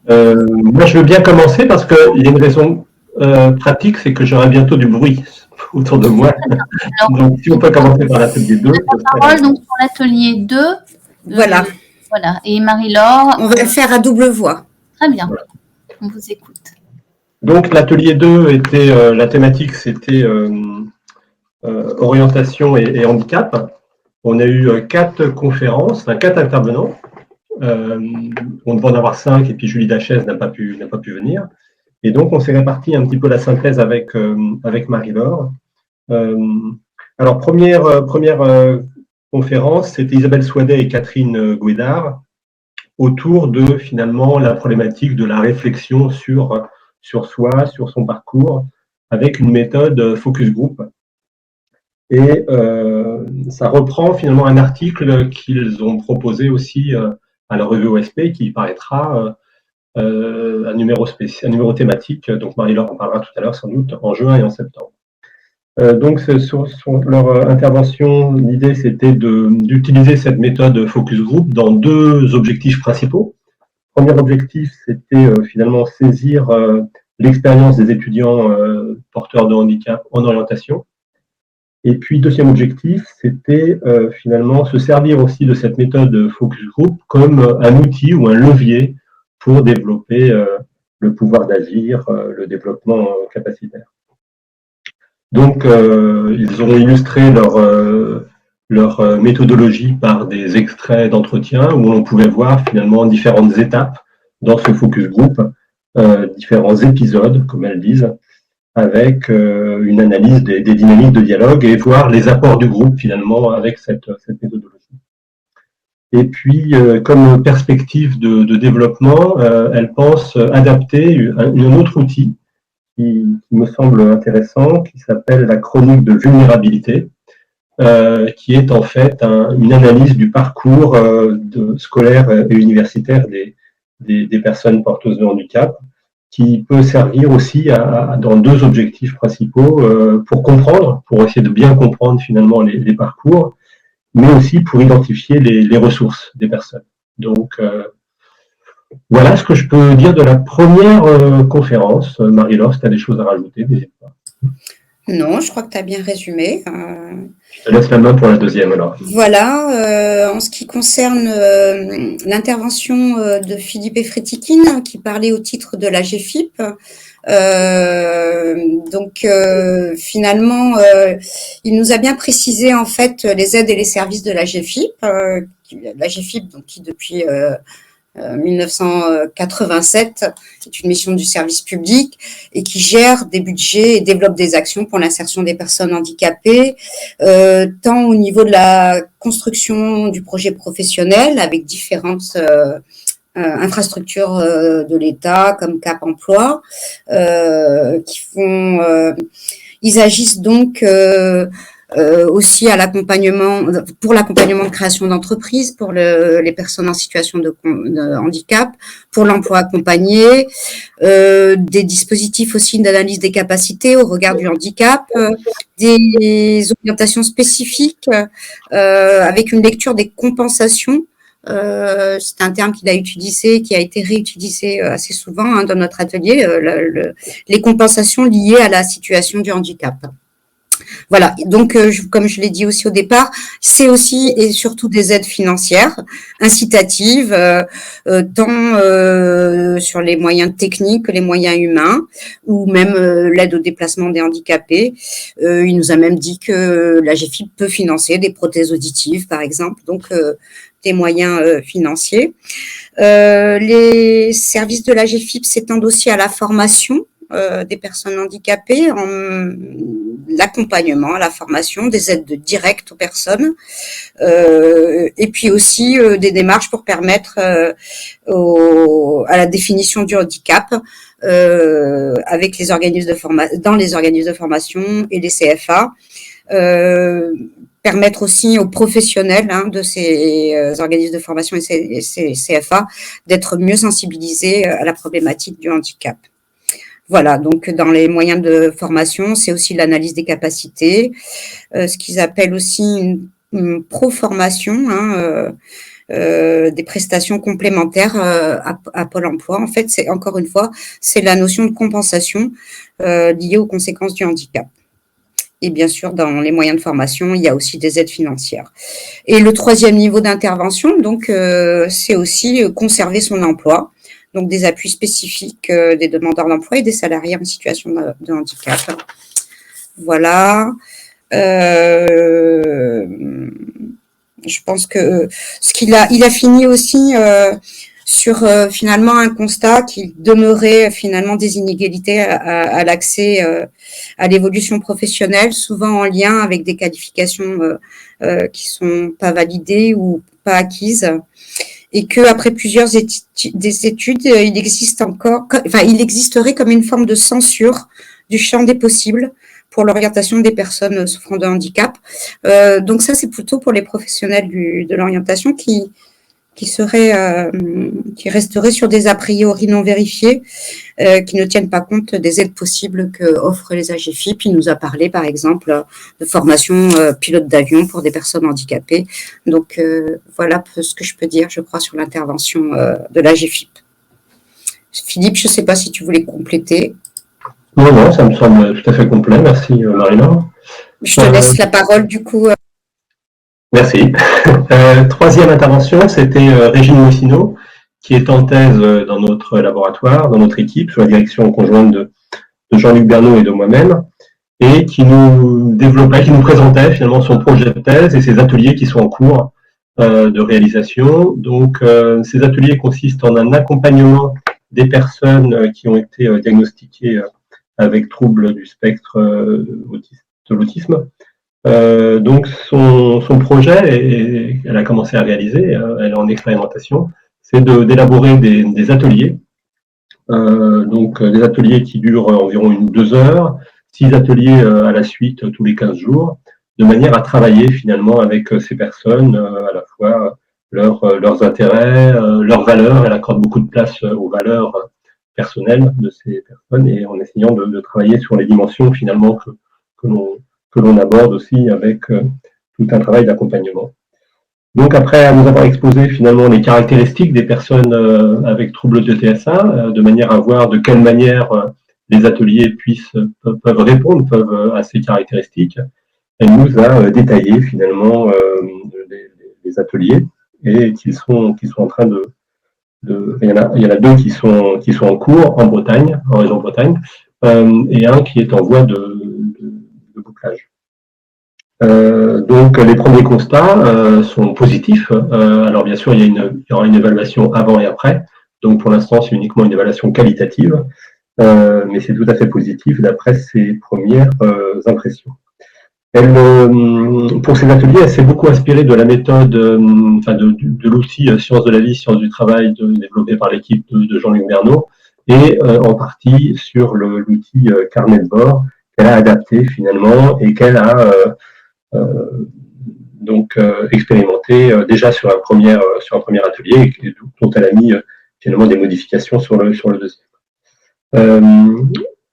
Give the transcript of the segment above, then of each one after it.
Moi, je veux bien commencer parce qu'il y a une raison pratique, c'est que j'aurai bientôt du bruit autour de moi. Alors, Donc, si on peut commencer par l'atelier 2, la ce serait parole raison. donc sur l'atelier 2. Voilà. Voilà. Et Marie-Laure. On va le faire à double voix. Très bien. Voilà. On vous écoute. Donc, l'atelier 2 était, la thématique, c'était orientation et handicap. On a eu 4 conférences, 4 intervenants. On devait en avoir 5 et puis Julie Dachès n'a pas pu venir. Et donc, on s'est réparti un petit peu la synthèse avec Marie-Laure. Alors, première conférence, c'était Isabelle Soidet et Catherine Gouédard autour de, finalement, la problématique de la réflexion sur soi, sur son parcours, avec une méthode focus group. Et ça reprend finalement un article qu'ils ont proposé aussi à la revue OSP qui paraîtra un numéro thématique. Donc Marie-Laure en parlera tout à l'heure sans doute en juin et en septembre. Donc sur leur intervention, l'idée c'était d'utiliser cette méthode focus group dans 2 objectifs principaux. Premier objectif, c'était finalement saisir l'expérience des étudiants porteurs de handicap en orientation. Et puis, deuxième objectif, c'était finalement se servir aussi de cette méthode focus group comme un outil ou un levier pour développer le pouvoir d'agir, le développement capacitaire. Donc, ils ont illustré leur méthodologie par des extraits d'entretien où on pouvait voir finalement différentes étapes dans ce focus group, différents épisodes, comme elles disent, avec une analyse des dynamiques de dialogue et voir les apports du groupe finalement avec cette méthodologie. Et puis, comme perspective de développement, elle pense adapter un autre outil qui me semble intéressant, qui s'appelle la chronique de vulnérabilité, qui est en fait une analyse du parcours scolaire et universitaire des personnes porteuses de handicap, qui peut servir aussi dans 2 objectifs principaux pour comprendre, pour essayer de bien comprendre finalement les parcours, mais aussi pour identifier les ressources des personnes. Donc, voilà ce que je peux dire de la première conférence. Marie-Laure, si tu as des choses à rajouter, n'hésite pas. Non, je crois que tu as bien résumé. Je te laisse la main pour la deuxième alors. Voilà, en ce qui concerne l'intervention de Philippe Efretikine, qui parlait au titre de la GFIP, finalement, il nous a bien précisé en fait les aides et les services de la GFIP, donc, qui depuis 1987 est une mission du service public et qui gère des budgets et développe des actions pour l'insertion des personnes handicapées, tant au niveau de la construction du projet professionnel avec différentes infrastructures de l'État comme Cap Emploi, ils agissent donc aussi à pour l'accompagnement de création d'entreprises pour les personnes en situation de handicap, pour l'emploi accompagné, des dispositifs aussi d'analyse des capacités au regard du handicap, des orientations spécifiques avec une lecture des compensations. C'est un terme qu'il a utilisé, qui a été réutilisé assez souvent dans notre atelier, les compensations liées à la situation du handicap. Voilà, donc comme je l'ai dit aussi au départ, c'est aussi et surtout des aides financières incitatives, tant sur les moyens techniques que les moyens humains, ou même l'aide au déplacement des handicapés. Il nous a même dit que la GFIP peut financer des prothèses auditives, par exemple, donc des moyens financiers. Les services de la GFIP s'étendent aussi à la formation des personnes handicapées, en l'accompagnement, la formation, des aides directes aux personnes, et puis aussi des démarches pour permettre à la définition du handicap avec les organismes dans les organismes de formation et les CFA. Permettre aussi aux professionnels de ces organismes de formation et ces CFA d'être mieux sensibilisés à la problématique du handicap. Voilà, donc dans les moyens de formation, c'est aussi l'analyse des capacités, ce qu'ils appellent aussi une pro-formation, des prestations complémentaires à Pôle emploi. En fait, c'est encore une fois, c'est la notion de compensation liée aux conséquences du handicap. Et bien sûr, dans les moyens de formation, il y a aussi des aides financières. Et le troisième niveau d'intervention, donc, c'est aussi conserver son emploi. Donc, des appuis spécifiques des demandeurs d'emploi et des salariés en situation de handicap. Voilà. Je pense que il a fini aussi sur finalement un constat qu'il demeurait finalement des inégalités à l'accès à l'évolution professionnelle, souvent en lien avec des qualifications qui sont pas validées ou pas acquises, et que après plusieurs études, il existerait comme une forme de censure du champ des possibles pour l'orientation des personnes souffrant de handicap. Donc ça, c'est plutôt pour les professionnels de l'orientation qui resteraient sur des a priori non vérifiés, qui ne tiennent pas compte des aides possibles que offrent les AGFIP. Il nous a parlé, par exemple, de formation pilote d'avion pour des personnes handicapées. Donc voilà ce que je peux dire, je crois, sur l'intervention de l'AGFIP. Philippe, je ne sais pas si tu voulais compléter. Non, ça me semble tout à fait complet. Merci, Marie-Laure. Je te laisse la parole, du coup. Merci. Troisième intervention, c'était Régine Moissino, qui est en thèse dans notre laboratoire, dans notre équipe, sous la direction conjointe de Jean-Luc Bernot et de moi-même, et qui nous présentait finalement son projet de thèse et ses ateliers qui sont en cours de réalisation. Donc, ces ateliers consistent en un accompagnement des personnes qui ont été diagnostiquées avec troubles du spectre de l'autisme. Donc son projet, elle a commencé à réaliser, elle est en expérimentation, c'est d'élaborer des ateliers, donc des ateliers qui durent environ 2 heures, 6 ateliers à la suite tous les 15 jours, de manière à travailler finalement avec ces personnes, à la fois leurs intérêts, leurs valeurs. Elle accorde beaucoup de place aux valeurs personnelles de ces personnes et en essayant de travailler sur les dimensions finalement que l'on aborde aussi avec tout un travail d'accompagnement. Donc après nous avoir exposé finalement les caractéristiques des personnes avec troubles de TSA, de manière à voir de quelle manière les ateliers peuvent répondre à ces caractéristiques, elle nous a détaillé finalement les ateliers et qu'ils sont en train il y en a 2 qui sont en cours en Bretagne, en région Bretagne, et un qui est en voie de bouclage. Donc les premiers constats sont positifs. Alors bien sûr, il y aura une évaluation avant et après. Donc pour l'instant, c'est uniquement une évaluation qualitative, mais c'est tout à fait positif d'après ses premières impressions. Pour ces ateliers, elle s'est beaucoup inspirée de la méthode, de l'outil Sciences de la vie, Sciences du travail développé par l'équipe de Jean-Luc Bernot, et en partie sur l'outil carnet de bord qu'elle a adapté finalement et qu'elle a expérimenté déjà sur un premier atelier et dont elle a mis finalement des modifications sur le deuxième.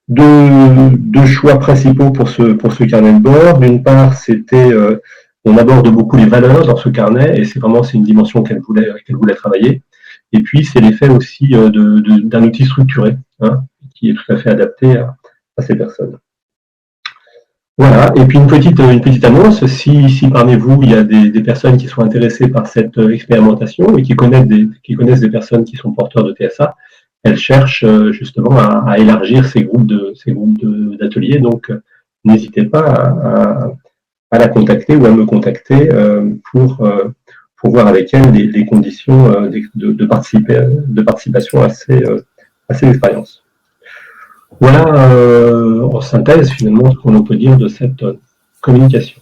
Deux choix principaux pour ce carnet de bord. D'une part, c'était on aborde beaucoup les valeurs dans ce carnet et c'est une dimension qu'elle voulait travailler. Et puis c'est l'effet aussi d'un outil structuré qui est tout à fait adapté à ces personnes. Voilà. Et puis une petite annonce. Si parmi vous il y a des personnes qui sont intéressées par cette expérimentation et qui connaissent des personnes qui sont porteurs de TSA, elle cherche justement à élargir ces groupes d'ateliers. Donc, n'hésitez pas à la contacter ou à me contacter pour voir avec elle les conditions de participation à ces expériences. Voilà en synthèse finalement ce qu'on peut dire de cette communication.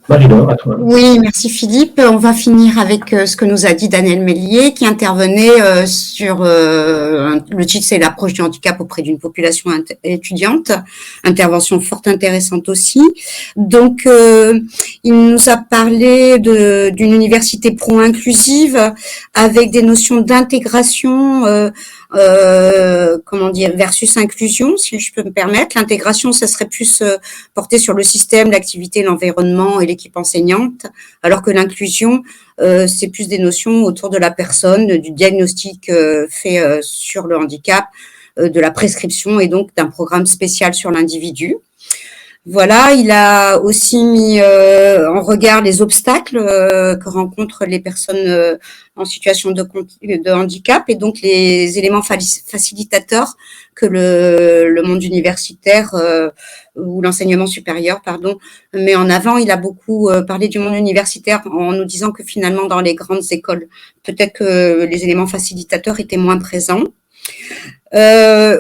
Marie-Laure, à toi. Oui, merci Philippe. On va finir avec ce que nous a dit Daniel Mélier, qui intervenait sur le titre, c'est l'approche du handicap auprès d'une population étudiante. Intervention fort intéressante aussi. Donc, il nous a parlé d'une université pro-inclusive avec des notions d'intégration comment dire, versus inclusion, si je peux me permettre. L'intégration, ça serait plus porté sur le système, l'activité, l'environnement et l'équipe enseignante, alors que l'inclusion, c'est plus des notions autour de la personne, du diagnostic fait sur le handicap, de la prescription et donc d'un programme spécial sur l'individu. Voilà, il a aussi mis en regard les obstacles que rencontrent les personnes en situation de handicap et donc les éléments facilitateurs que le monde universitaire ou l'enseignement supérieur, pardon, met en avant. Il a beaucoup parlé du monde universitaire en nous disant que finalement dans les grandes écoles, peut-être que les éléments facilitateurs étaient moins présents.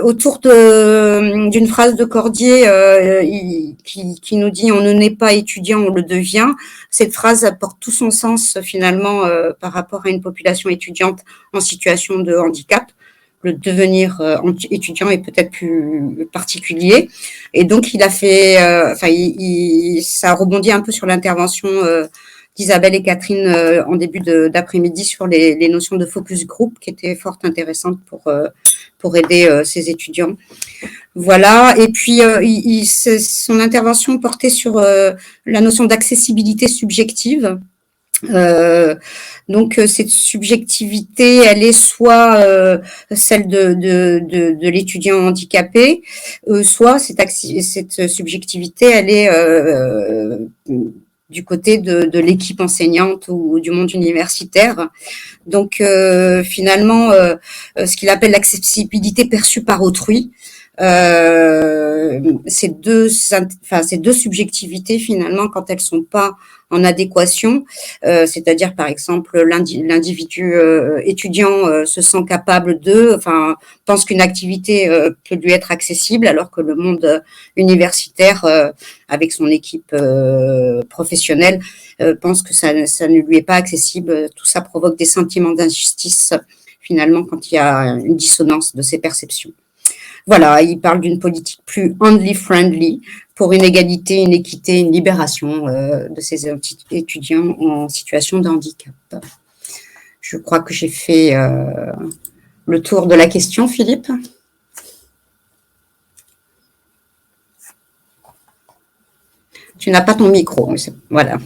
Autour d'une phrase de Cordier qui nous dit « on ne naît pas étudiant, on le devient », cette phrase apporte tout son sens finalement par rapport à une population étudiante en situation de handicap. Le devenir étudiant est peut-être plus particulier. Et donc, il a fait, ça rebondit un peu sur l'intervention d'Isabelle et Catherine en début d'après-midi sur les notions de focus group qui étaient fort intéressantes pour aider ces étudiants. Voilà. Et puis, son intervention portait sur la notion d'accessibilité subjective. Donc cette subjectivité, elle est soit celle de l'étudiant handicapé, soit cette subjectivité, elle est du côté de l'équipe enseignante ou du monde universitaire. Donc finalement, ce qu'il appelle l'accessibilité perçue par autrui, ces deux subjectivités finalement, quand elles sont pas en adéquation, c'est-à-dire par exemple l'individu étudiant se sent capable pense qu'une activité peut lui être accessible, alors que le monde universitaire avec son équipe professionnelle pense que ça ne lui est pas accessible. Tout ça provoque des sentiments d'injustice finalement quand il y a une dissonance de ces perceptions. Voilà, il parle d'une politique plus handly-friendly pour une égalité, une équité, une libération de ces étudiants en situation de handicap. Je crois que j'ai fait le tour de la question, Philippe. Tu n'as pas ton micro, voilà.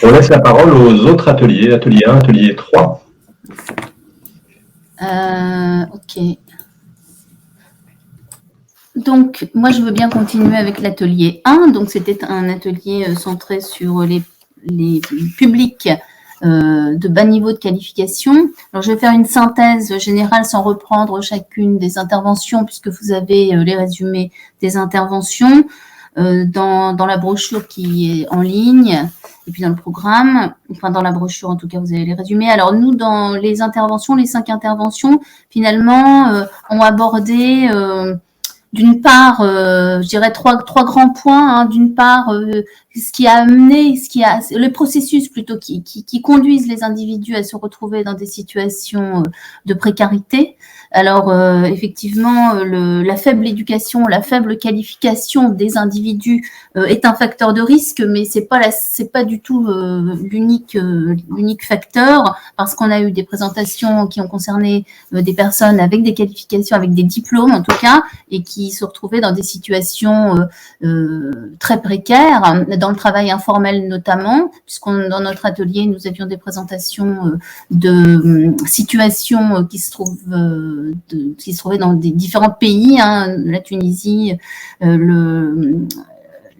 On laisse la parole aux autres ateliers, atelier 1, atelier 3. Ok. Donc, moi, je veux bien continuer avec l'atelier 1. Donc, c'était un atelier centré sur les publics de bas niveau de qualification. Alors, je vais faire une synthèse générale sans reprendre chacune des interventions, puisque vous avez les résumés des interventions dans la brochure qui est en ligne. Et puis dans le programme, enfin dans la brochure en tout cas, vous avez les résumés. Alors nous, dans les interventions, les 5 interventions, finalement, ont abordé d'une part, je dirais trois grands points. Hein. D'une part, ce qui a amené, le processus plutôt qui conduisent les individus à se retrouver dans des situations de précarité. Alors effectivement, la faible éducation, la faible qualification des individus est un facteur de risque, mais c'est pas du tout l'unique facteur, parce qu'on a eu des présentations qui ont concerné des personnes avec des qualifications, avec des diplômes en tout cas, et qui se retrouvaient dans des situations très précaires, dans le travail informel notamment, dans notre atelier, nous avions des présentations de situations qui se trouvaient dans des différents pays, hein, la Tunisie,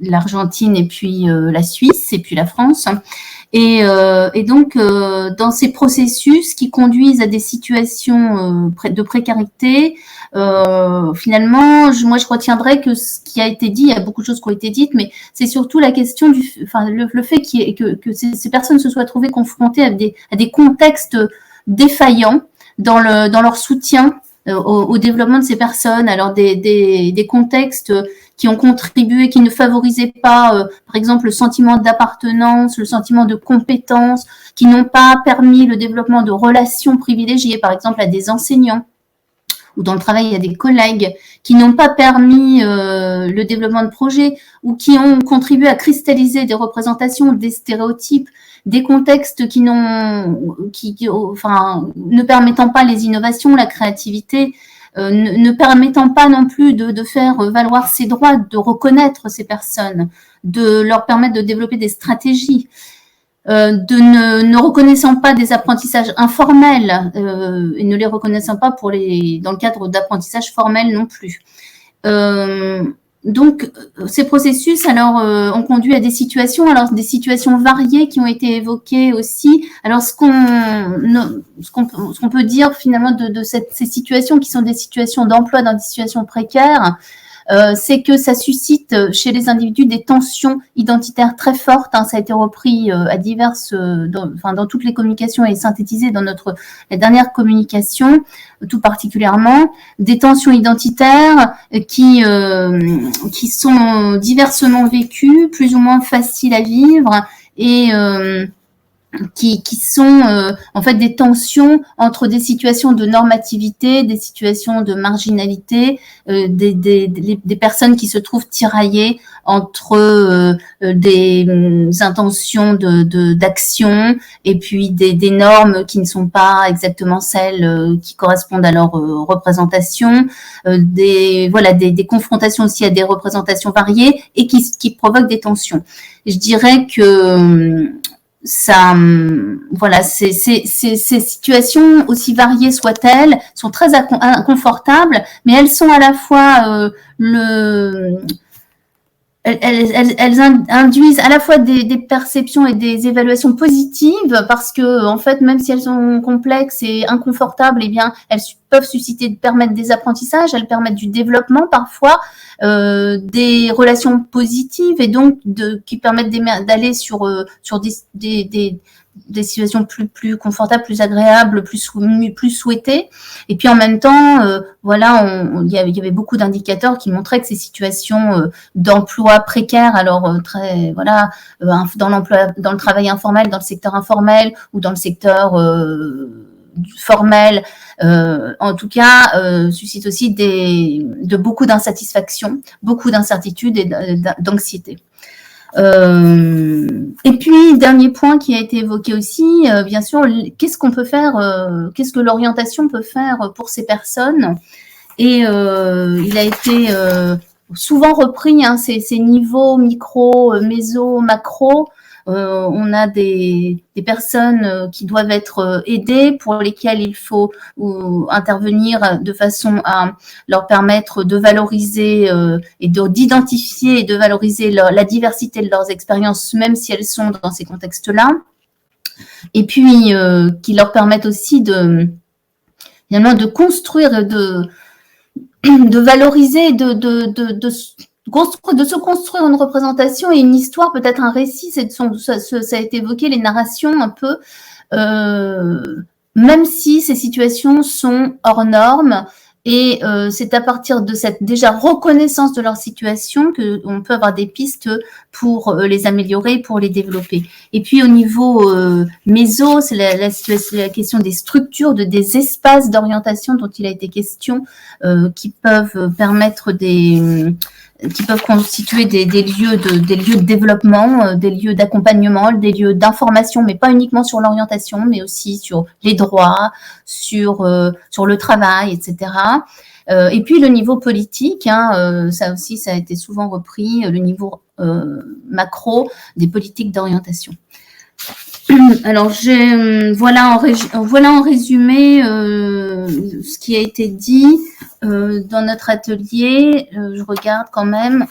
l'Argentine et puis la Suisse et puis la France. Et donc, dans ces processus qui conduisent à des situations de précarité, finalement, moi, je retiendrai que ce qui a été dit, il y a beaucoup de choses qui ont été dites, mais c'est surtout la question le fait que ces personnes se soient trouvées confrontées à des contextes défaillants dans leur soutien au développement de ces personnes. Alors des contextes qui ont contribué, qui ne favorisaient pas, par exemple, le sentiment d'appartenance, le sentiment de compétence, qui n'ont pas permis le développement de relations privilégiées, par exemple, à des enseignants ou dans le travail, il y a des collègues qui n'ont pas permis le développement de projets ou qui ont contribué à cristalliser des représentations, des stéréotypes, des contextes qui ne permettant pas les innovations, la créativité, ne permettant pas non plus de faire valoir ses droits, de reconnaître ces personnes, de leur permettre de développer des stratégies, ne reconnaissant pas des apprentissages informels et ne les reconnaissant pas dans le cadre d'apprentissages formels non plus. Donc, ces processus, ont conduit à des situations variées qui ont été évoquées aussi. Alors, ce qu'on peut dire finalement de ces situations qui sont des situations d'emploi dans des situations précaires, c'est que ça suscite chez les individus des tensions identitaires très fortes. Ça a été repris à dans toutes les communications et synthétisé dans la dernière communication, tout particulièrement, des tensions identitaires qui sont diversement vécues, plus ou moins faciles à vivre et qui sont en fait des tensions entre des situations de normativité, des situations de marginalité, des personnes qui se trouvent tiraillées entre des intentions d'action et puis des normes qui ne sont pas exactement celles qui correspondent à leur représentation, des confrontations aussi à des représentations variées et qui provoquent des tensions. Je dirais que ces situations, aussi variées soient-elles, sont très inconfortables, mais elles sont à la fois elles induisent à la fois des perceptions et des évaluations positives parce que, en fait, même si elles sont complexes et inconfortables, eh bien, elles peuvent permettre des apprentissages, elles permettent du développement parfois, des relations positives et donc qui permettent d'aller sur des situations plus confortables, plus agréables, plus souhaitées. Et puis en même temps, il y avait beaucoup d'indicateurs qui montraient que ces situations d'emploi précaire, alors dans le travail informel, dans le secteur informel ou dans le secteur formel, en tout cas, suscitent aussi beaucoup d'insatisfaction, beaucoup d'incertitude et d'anxiété. Et puis, dernier point qui a été évoqué aussi, bien sûr, qu'est-ce qu'on peut faire, qu'est-ce que l'orientation peut faire pour ces personnes? Et il a été souvent repris, ces niveaux micro, méso, macro. On a des personnes qui doivent être aidées, pour lesquelles il faut intervenir de façon à leur permettre de valoriser et d'identifier et de valoriser la diversité de leurs expériences, même si elles sont dans ces contextes-là. Et puis, qui leur permettent aussi finalement de construire, de valoriser, de se construire une représentation et une histoire, peut-être un récit, ça a été évoqué, les narrations un peu, même si ces situations sont hors normes, et c'est à partir de cette déjà reconnaissance de leur situation qu'on peut avoir des pistes pour les améliorer, pour les développer. Et puis au niveau méso, c'est la question des structures, des espaces d'orientation dont il a été question, qui peuvent permettre qui peuvent constituer des lieux de développement, des lieux d'accompagnement, des lieux d'information, mais pas uniquement sur l'orientation, mais aussi sur les droits, sur le travail, etc. Et puis le niveau politique, ça aussi, ça a été souvent repris, le niveau macro des politiques d'orientation. Alors, voilà en résumé ce qui a été dit dans notre atelier. Je regarde quand même.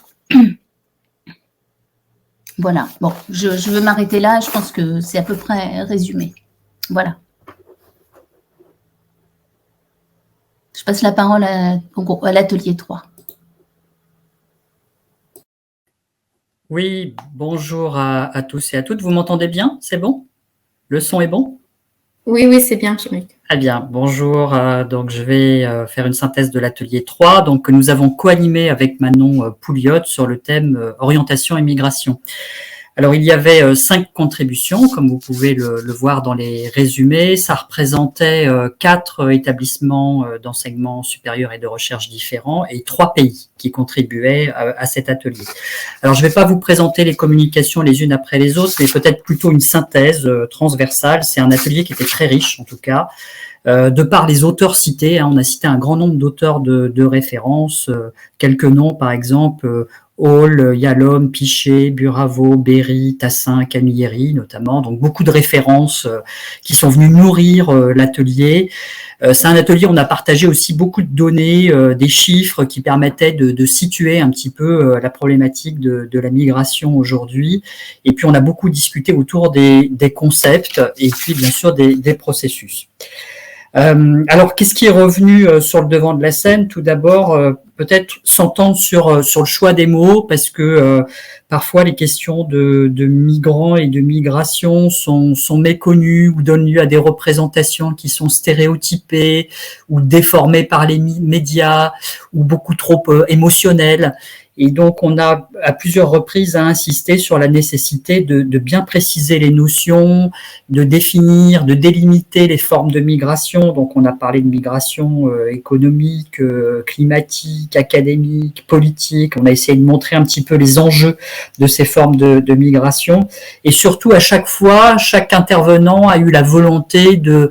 Voilà, bon, je veux m'arrêter là. Je pense que c'est à peu près résumé. Voilà. Je passe la parole à l'atelier 3. Oui, bonjour à tous et à toutes. Vous m'entendez bien? C'est bon? Le son est bon? Oui, c'est bien, Pierre-Luc. Très bien, bonjour. Donc, je vais faire une synthèse de l'atelier 3, donc, que nous avons co-animé avec Manon Pouliot sur le thème orientation et migration. Alors, il y avait 5 contributions, comme vous pouvez le voir dans les résumés. Ça représentait 4 établissements d'enseignement supérieur et de recherche différents et 3 pays qui contribuaient à cet atelier. Alors, je ne vais pas vous présenter les communications les unes après les autres, mais peut-être plutôt une synthèse transversale. C'est un atelier qui était très riche, en tout cas, de par les auteurs cités. On a cité un grand nombre d'auteurs de référence, quelques noms, par exemple, Hall, Yalom, Pichet, Buravo, Berry, Tassin, Camilleri notamment, donc beaucoup de références qui sont venues nourrir l'atelier. C'est un atelier où on a partagé aussi beaucoup de données, des chiffres qui permettaient de situer un petit peu la problématique de la migration aujourd'hui. Et puis on a beaucoup discuté autour des concepts et puis bien sûr des processus. Alors, qu'est-ce qui est revenu sur le devant de la scène? Tout d'abord, peut-être s'entendre sur le choix des mots, parce que parfois les questions de migrants et de migration sont méconnues ou donnent lieu à des représentations qui sont stéréotypées ou déformées par les médias ou beaucoup trop émotionnelles. Et donc, on a à plusieurs reprises insisté sur la nécessité de bien préciser les notions, de définir, de délimiter les formes de migration. Donc, on a parlé de migration économique, climatique, académique, politique. On a essayé de montrer un petit peu les enjeux de ces formes de migration. Et surtout, à chaque fois, chaque intervenant a eu la volonté de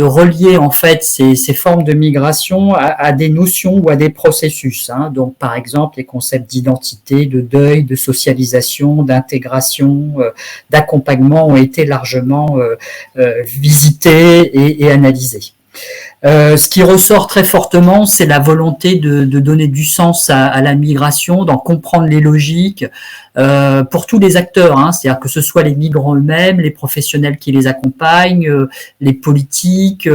relier en fait ces formes de migration à des notions ou à des processus. Donc, par exemple, les concepts d'identité, de deuil, de socialisation, d'intégration, d'accompagnement ont été largement visités et analysés. Ce qui ressort très fortement, c'est la volonté de donner du sens à la migration, d'en comprendre les logiques pour tous les acteurs, c'est-à-dire que ce soit les migrants eux-mêmes, les professionnels qui les accompagnent, les politiques,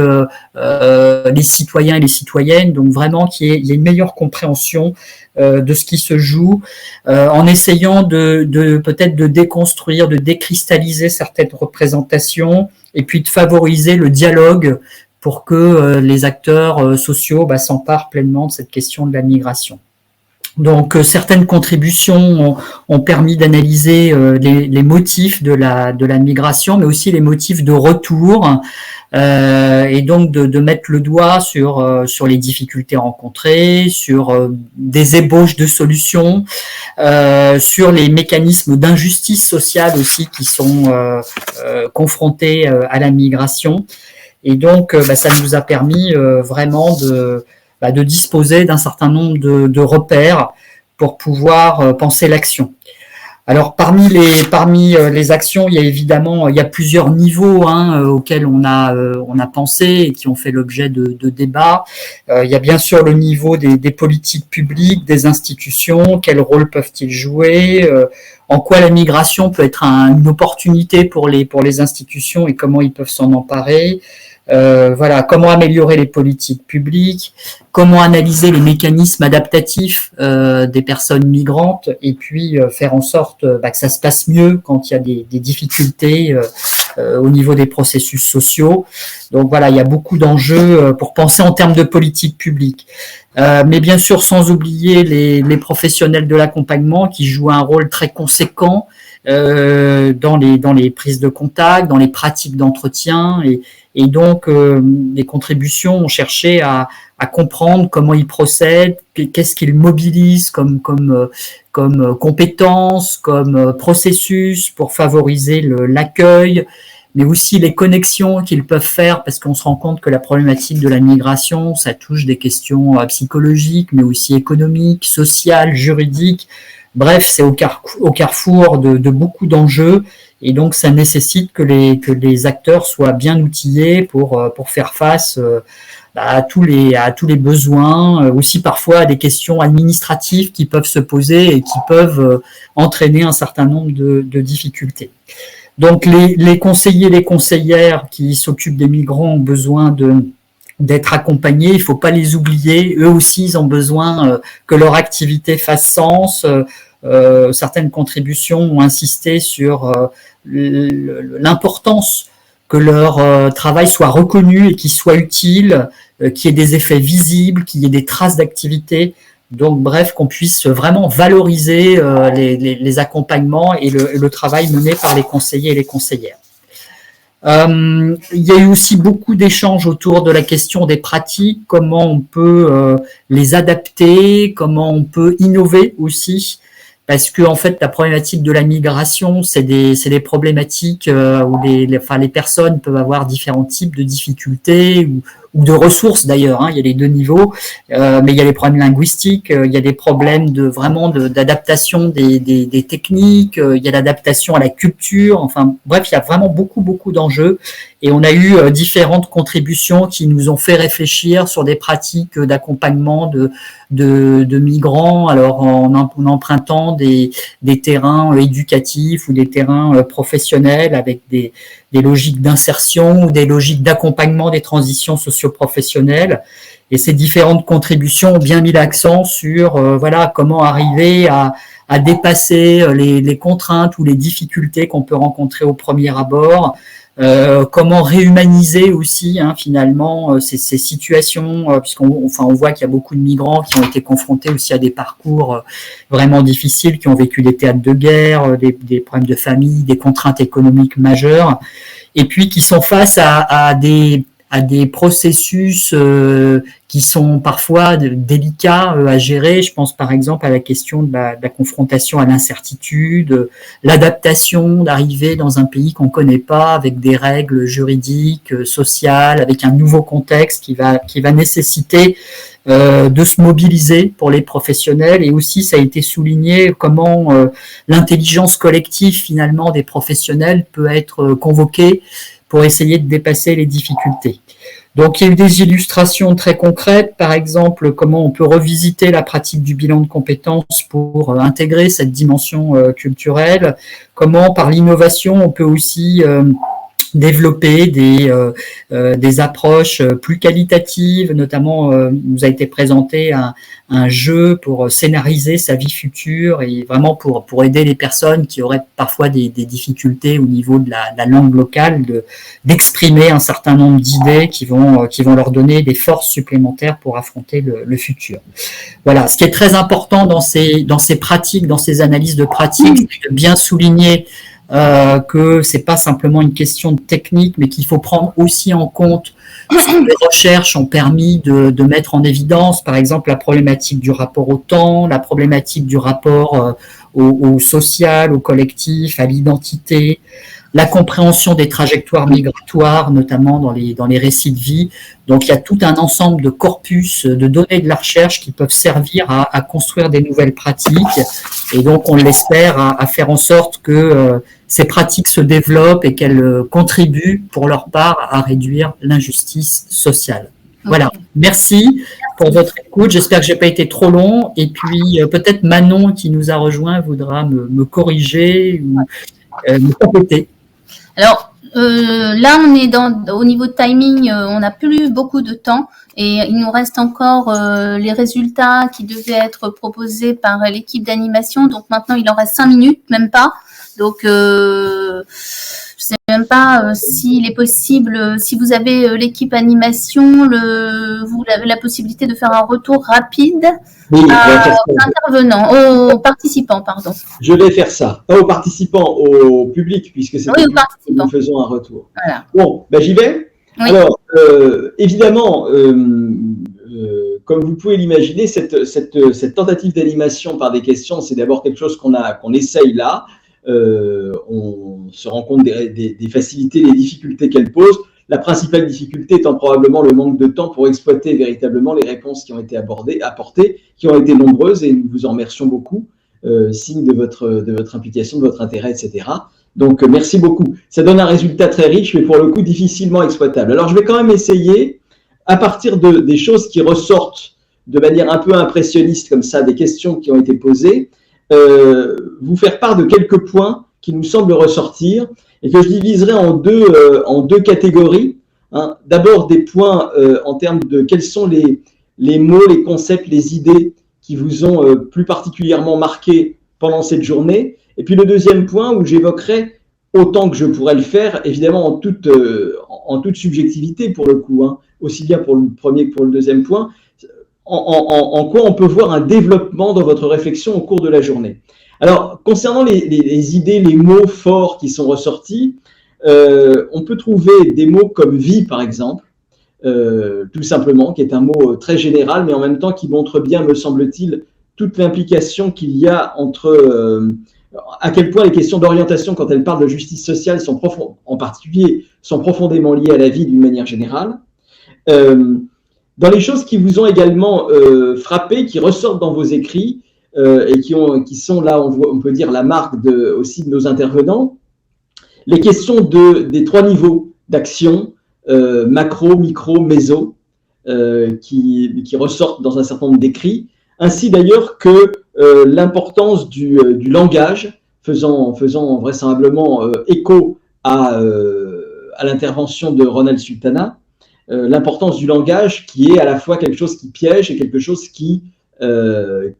les citoyens et les citoyennes, donc vraiment qu'il y ait une meilleure compréhension de ce qui se joue, en essayant de peut-être de déconstruire, de décristalliser certaines représentations et puis de favoriser le dialogue pour que les acteurs sociaux s'emparent pleinement de cette question de la migration. Donc, certaines contributions ont permis d'analyser les motifs de la migration, mais aussi les motifs de retour, et donc de mettre le doigt sur les difficultés rencontrées, sur des ébauches de solutions, sur les mécanismes d'injustice sociale aussi qui sont confrontés à la migration. Et donc, ça nous a permis vraiment de disposer d'un certain nombre de repères pour pouvoir penser l'action. Alors, parmi les actions, il y a plusieurs niveaux auxquels on a pensé et qui ont fait l'objet de débats. Il y a bien sûr le niveau des politiques publiques, des institutions, quel rôle peuvent-ils jouer, en quoi la migration peut être une opportunité pour les institutions et comment ils peuvent s'en emparer. Comment améliorer les politiques publiques, comment analyser les mécanismes adaptatifs des personnes migrantes et puis faire en sorte que ça se passe mieux quand il y a des difficultés au niveau des processus sociaux. Donc voilà, il y a beaucoup d'enjeux pour penser en termes de politique publique. Mais bien sûr, sans oublier les professionnels de l'accompagnement qui jouent un rôle très conséquent dans les prises de contact, dans les pratiques d'entretien et donc les contributions ont cherché à comprendre comment ils procèdent, qu'est-ce qu'ils mobilisent comme compétences, comme processus pour favoriser l'accueil, mais aussi les connexions qu'ils peuvent faire, parce qu'on se rend compte que la problématique de la migration, ça touche des questions psychologiques, mais aussi économiques, sociales, juridiques. Bref, c'est au carrefour de beaucoup d'enjeux, et donc ça nécessite que les acteurs soient bien outillés pour faire face à tous les besoins, aussi parfois à des questions administratives qui peuvent se poser et qui peuvent entraîner un certain nombre de difficultés. Donc les conseillers, les conseillères qui s'occupent des migrants ont besoin d'être accompagnés, il ne faut pas les oublier, eux aussi ils ont besoin que leur activité fasse sens. Certaines contributions ont insisté sur l'importance que leur travail soit reconnu et qu'il soit utile, qu'il y ait des effets visibles, qu'il y ait des traces d'activité. Donc, bref, qu'on puisse vraiment valoriser les accompagnements et le travail mené par les conseillers et les conseillères. Il y a eu aussi beaucoup d'échanges autour de la question des pratiques, comment on peut les adapter, comment on peut innover aussi, parce que en fait la problématique de la migration, c'est des problématiques où les personnes peuvent avoir différents types de difficultés ou de ressources d'ailleurs, hein, il y a les deux niveaux, mais il y a les problèmes linguistiques, il y a des problèmes d'adaptation des techniques, il y a l'adaptation à la culture, enfin bref, il y a vraiment beaucoup d'enjeux et on a eu différentes contributions qui nous ont fait réfléchir sur des pratiques d'accompagnement de migrants, alors en empruntant des terrains éducatifs ou des terrains professionnels avec des logiques d'insertion ou des logiques d'accompagnement des transitions socio-professionnelles. Et ces différentes contributions ont bien mis l'accent sur comment arriver à dépasser les contraintes ou les difficultés qu'on peut rencontrer au premier abord, comment réhumaniser aussi finalement ces situations, puisqu'on voit qu'il y a beaucoup de migrants qui ont été confrontés aussi à des parcours vraiment difficiles, qui ont vécu des théâtres de guerre, des problèmes de famille, des contraintes économiques majeures, et puis qui sont face à des processus qui sont parfois délicats à gérer. Je pense par exemple à la question de la confrontation à l'incertitude, l'adaptation d'arriver dans un pays qu'on connaît pas, avec des règles juridiques, sociales, avec un nouveau contexte qui va nécessiter de se mobiliser pour les professionnels. Et aussi, ça a été souligné comment l'intelligence collective finalement des professionnels peut être convoquée pour essayer de dépasser les difficultés. Donc, il y a eu des illustrations très concrètes, par exemple, comment on peut revisiter la pratique du bilan de compétences pour intégrer cette dimension culturelle, comment, par l'innovation, on peut aussi développer des approches plus qualitatives, notamment nous a été présenté un jeu pour scénariser sa vie future et vraiment pour aider les personnes qui auraient parfois des difficultés au niveau de la langue locale d'exprimer un certain nombre d'idées qui vont leur donner des forces supplémentaires pour affronter le futur. Voilà, ce qui est très important dans ces pratiques, dans ces analyses de pratiques, c'est de bien souligner que c'est pas simplement une question de technique, mais qu'il faut prendre aussi en compte ce que les recherches ont permis de mettre en évidence, par exemple la problématique du rapport au temps, la problématique du rapport au social, au collectif, à l'identité, la compréhension des trajectoires migratoires, notamment dans les récits de vie. Donc il y a tout un ensemble de corpus de données de la recherche qui peuvent servir à construire des nouvelles pratiques, et donc on l'espère à faire en sorte que ces pratiques se développent et qu'elles contribuent pour leur part à réduire l'injustice sociale. Voilà, merci pour votre écoute. J'espère que j'ai pas été trop long. Et puis peut-être Manon qui nous a rejoint voudra me corriger ou me compléter. Alors là, on est au niveau de timing, on n'a plus beaucoup de temps et il nous reste encore les résultats qui devaient être proposés par l'équipe d'animation. Donc maintenant, il en reste 5 minutes, même pas. Donc, je sais même pas s'il est possible, si vous avez l'équipe animation, vous avez la possibilité de faire un retour rapide aux intervenants, aux participants, pardon. Je vais faire ça. Pas aux participants, au public, puisque c'est nous faisons un retour. Voilà. Bon, j'y vais. Oui. Alors, évidemment, comme vous pouvez l'imaginer, cette tentative d'animation par des questions, c'est d'abord quelque chose qu'on essaye là. On se rend compte des facilités, des difficultés qu'elle pose. La principale difficulté étant probablement le manque de temps pour exploiter véritablement les réponses qui ont été apportées, qui ont été nombreuses, et nous vous en remercions beaucoup, signe de votre implication, de votre intérêt, etc. Donc, merci beaucoup. Ça donne un résultat très riche, mais pour le coup, difficilement exploitable. Alors, je vais quand même essayer, à partir des choses qui ressortent de manière un peu impressionniste, comme ça, des questions qui ont été posées, vous faire part de quelques points qui nous semblent ressortir et que je diviserai en deux catégories. Hein. D'abord, des points en termes de quels sont les mots, les concepts, les idées qui vous ont plus particulièrement marqué pendant cette journée. Et puis le deuxième point où j'évoquerai, autant que je pourrais le faire, évidemment en toute subjectivité pour le coup, hein, aussi bien pour le premier que pour le deuxième point, en quoi on peut voir un développement dans votre réflexion au cours de la journée. Alors, concernant les idées, les mots forts qui sont ressortis, on peut trouver des mots comme vie, par exemple, tout simplement, qui est un mot très général, mais en même temps qui montre bien, me semble-t-il, toute l'implication qu'il y a entre à quel point les questions d'orientation, quand elles parlent de justice sociale, en particulier, sont profondément liées à la vie d'une manière générale. Dans les choses qui vous ont également frappé, qui ressortent dans vos écrits et qui sont là, on peut dire, la marque aussi de nos intervenants, les questions des 3 niveaux d'action, macro, micro, méso, qui ressortent dans un certain nombre d'écrits, ainsi d'ailleurs que l'importance du langage, faisant vraisemblablement écho à l'intervention de Ronald Sultana, l'importance du langage qui est à la fois quelque chose qui piège et quelque chose qui est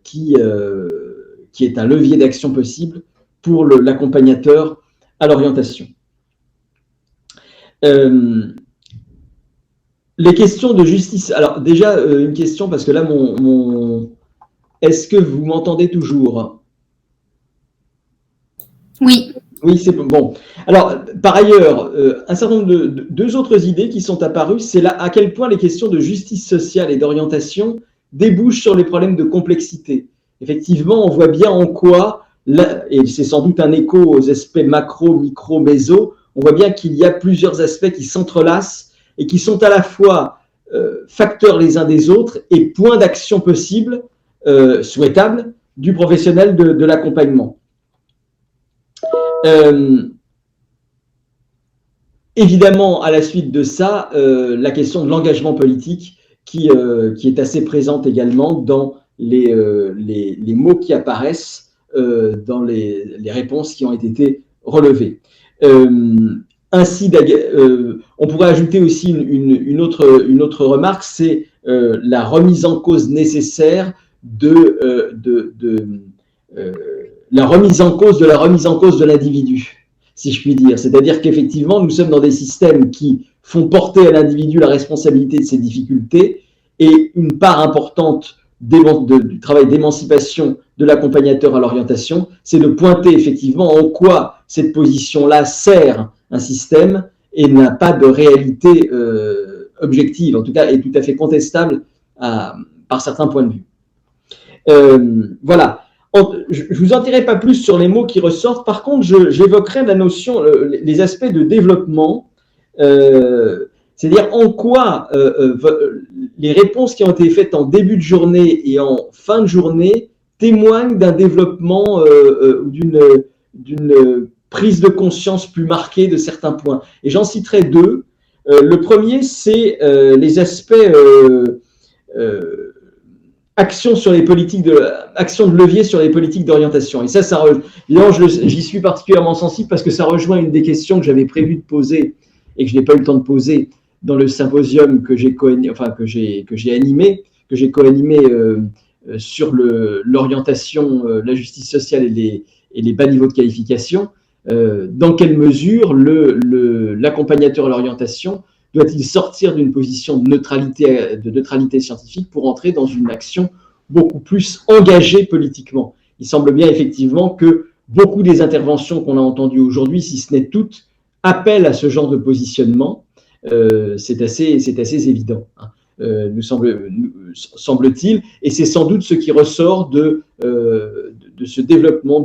un levier d'action possible pour l'accompagnateur à l'orientation. Les questions de justice. Alors déjà, une question, parce que là, est-ce que vous m'entendez toujours? Oui. Oui, c'est bon. Alors, par ailleurs, un certain nombre deux autres idées qui sont apparues, c'est là à quel point les questions de justice sociale et d'orientation débouchent sur les problèmes de complexité. Effectivement, on voit bien en quoi, et c'est sans doute un écho aux aspects macro, micro, méso, on voit bien qu'il y a plusieurs aspects qui s'entrelacent et qui sont à la fois facteurs les uns des autres et points d'action possibles, souhaitables, du professionnel de l'accompagnement. Évidemment, à la suite de ça, la question de l'engagement politique qui est assez présente également dans les mots qui apparaissent dans les réponses qui ont été relevées. Ainsi, on pourrait ajouter aussi une autre remarque, c'est la remise en cause nécessaire la remise en cause de l'individu, si je puis dire. C'est-à-dire qu'effectivement, nous sommes dans des systèmes qui font porter à l'individu la responsabilité de ses difficultés et une part importante du travail d'émancipation de l'accompagnateur à l'orientation, c'est de pointer effectivement en quoi cette position-là sert un système et n'a pas de réalité objective, en tout cas est tout à fait contestable par certains points de vue. Voilà. Je ne vous en dirai pas plus sur les mots qui ressortent. Par contre, j'évoquerai la notion, les aspects de développement, c'est-à-dire en quoi les réponses qui ont été faites en début de journée et en fin de journée témoignent d'un développement ou d'une prise de conscience plus marquée de certains points. Et j'en citerai 2. Le premier, c'est les aspects action de levier sur les politiques d'orientation. Et ça j'y suis particulièrement sensible parce que ça rejoint une des questions que j'avais prévu de poser et que je n'ai pas eu le temps de poser dans le symposium que j'ai co-animé sur l'orientation, la justice sociale et les bas niveaux de qualification. Dans quelle mesure l'accompagnateur à l'orientation doit-il sortir d'une position de neutralité scientifique pour entrer dans une action beaucoup plus engagée politiquement? Il semble bien effectivement que beaucoup des interventions qu'on a entendues aujourd'hui, si ce n'est toutes, appellent à ce genre de positionnement. C'est assez évident, hein. Nous semble-t-il, et c'est sans doute ce qui ressort de ce développement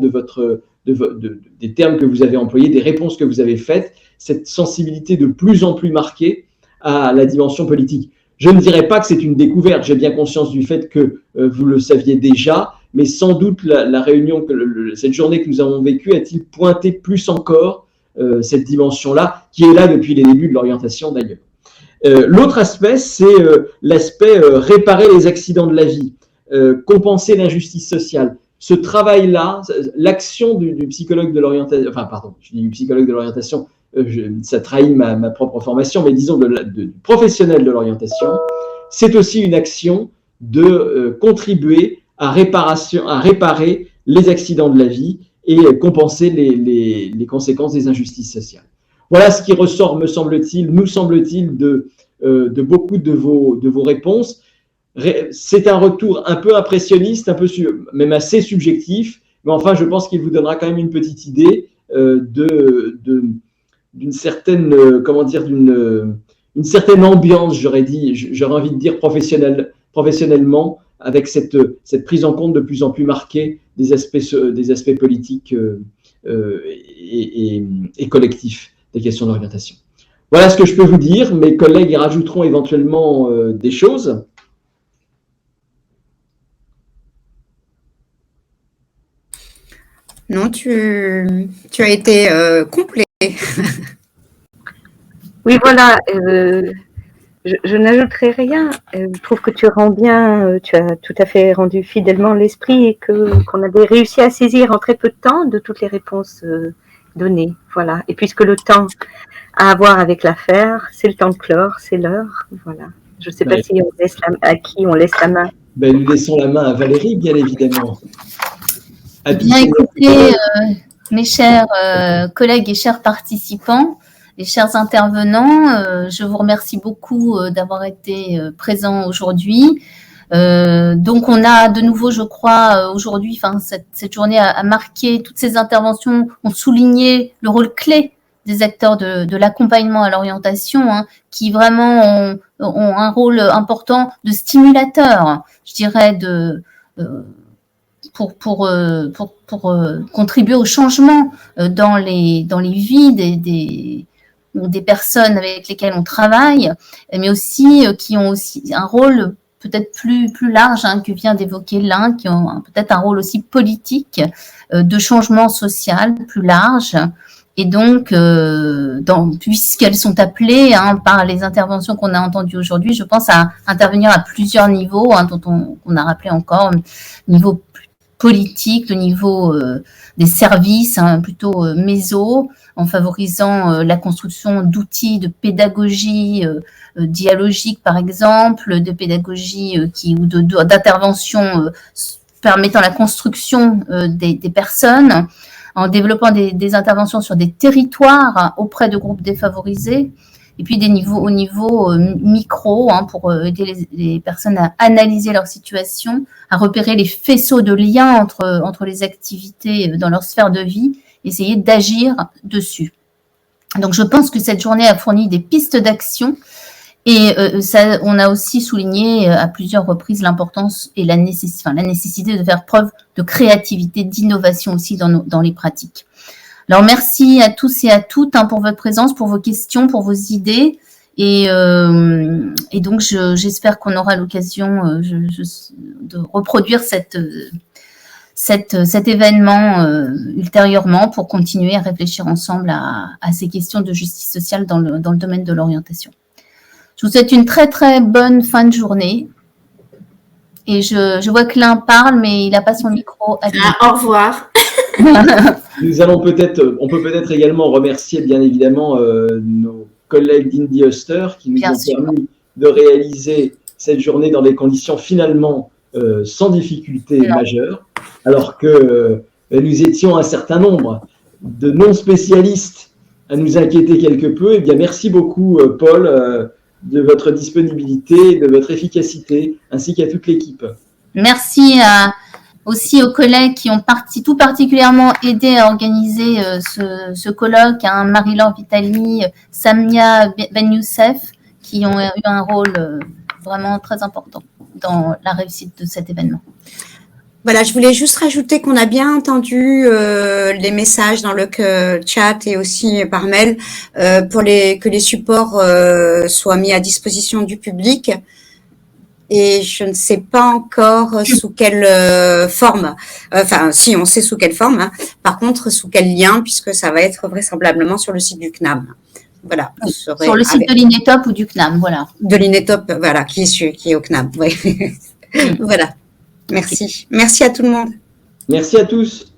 des termes que vous avez employés, des réponses que vous avez faites, cette sensibilité de plus en plus marquée à la dimension politique. Je ne dirais pas que c'est une découverte, j'ai bien conscience du fait que vous le saviez déjà, mais sans doute la réunion, cette journée que nous avons vécue a-t-il pointé plus encore cette dimension-là, qui est là depuis les débuts de l'orientation d'ailleurs. L'autre aspect, c'est l'aspect réparer les accidents de la vie, compenser l'injustice sociale. Ce travail-là, l'action du psychologue de l'orientation, enfin pardon, je dis du psychologue de l'orientation, ça trahit ma propre formation, mais disons du professionnel de l'orientation, c'est aussi une action de contribuer à réparer les accidents de la vie et compenser les conséquences des injustices sociales. Voilà ce qui ressort, nous semble-t-il, de beaucoup de vos réponses. c'est un retour un peu impressionniste, même assez subjectif, mais enfin, je pense qu'il vous donnera quand même une petite idée d'une certaine, une certaine ambiance, j'aurais envie de dire professionnellement, avec cette prise en compte de plus en plus marquée des aspects politiques et collectifs des questions d'orientation. Voilà ce que je peux vous dire. Mes collègues y rajouteront éventuellement des choses. Non, tu as été complet. Oui, voilà. Je n'ajouterai rien. Je trouve que tu rends bien, tu as tout à fait rendu fidèlement l'esprit et qu'on avait réussi à saisir en très peu de temps de toutes les réponses données. Voilà. Et puisque le temps à avoir avec l'affaire, c'est le temps de clore, c'est l'heure. Voilà. Je ne sais pas si on laisse à qui on laisse la main. Ben, nous laissons la main à Valérie, bien évidemment. Bien écoutez, mes chers collègues et chers participants, les chers intervenants, je vous remercie beaucoup d'avoir été présents aujourd'hui. Donc, on a de nouveau, je crois, aujourd'hui, cette journée a marqué, toutes ces interventions ont souligné le rôle clé des acteurs de l'accompagnement à l'orientation, qui vraiment ont un rôle important de stimulateur, je dirais, pour contribuer au changement dans les vies des personnes avec lesquelles on travaille, mais aussi qui ont aussi un rôle peut-être plus large que vient d'évoquer l'un, qui ont peut-être un rôle aussi politique de changement social plus large. Et donc, puisqu'elles sont appelées par les interventions qu'on a entendues aujourd'hui, je pense à intervenir à plusieurs niveaux, dont on a rappelé encore, niveau politique, le niveau des services, plutôt méso, en favorisant la construction d'outils de pédagogie dialogique, par exemple, de pédagogie ou d'intervention permettant la construction des personnes, en développant des interventions sur des territoires auprès de groupes défavorisés, et puis au niveau micro, pour aider les personnes à analyser leur situation, à repérer les faisceaux de liens entre les activités dans leur sphère de vie, essayer d'agir dessus. Donc, je pense que cette journée a fourni des pistes d'action et on a aussi souligné à plusieurs reprises l'importance et la nécessité de faire preuve de créativité, d'innovation aussi dans les pratiques. Alors, merci à tous et à toutes pour votre présence, pour vos questions, pour vos idées. Et donc, j'espère qu'on aura l'occasion de reproduire cet événement ultérieurement pour continuer à réfléchir ensemble à ces questions de justice sociale dans le domaine de l'orientation. Je vous souhaite une très, très bonne fin de journée. Et je vois que l'un parle, mais il n'a pas son micro. Au revoir. On peut peut-être également remercier bien évidemment nos collègues d'Indie Oster qui nous ont permis de réaliser cette journée dans des conditions finalement sans difficulté majeure, alors que nous étions un certain nombre de non-spécialistes à nous inquiéter quelque peu. Eh bien, merci beaucoup Paul de votre disponibilité, de votre efficacité, ainsi qu'à toute l'équipe. Merci aussi aux collègues qui ont tout particulièrement aidé à organiser ce colloque, Marie-Laure Vitali, Samia Ben Youssef, qui ont eu un rôle vraiment très important dans la réussite de cet événement. Voilà, je voulais juste rajouter qu'on a bien entendu les messages dans le chat et aussi par mail pour que les supports soient mis à disposition du public. Et je ne sais pas encore sous quelle forme. Enfin, si, on sait sous quelle forme. Par contre, sous quel lien, puisque ça va être vraisemblablement sur le site du CNAM. Voilà. Sur le site de l'INETOP ou du CNAM, voilà. De l'INETOP, voilà, qui est au CNAM. Oui. Voilà. Merci. Merci à tout le monde. Merci à tous.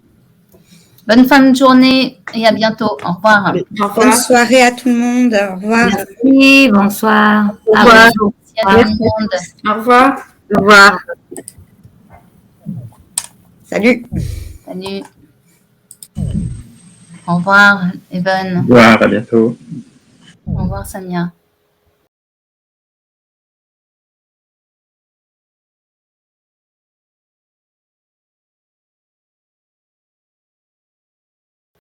Bonne fin de journée et à bientôt. Au revoir. Allez, au revoir. Bonne soirée à tout le monde. Au revoir. Merci, bonsoir. Au revoir. Merci à tout le monde. Au revoir. Au revoir. Salut. Salut. Au revoir, Evan. Au revoir, à bientôt. Au revoir, Samia.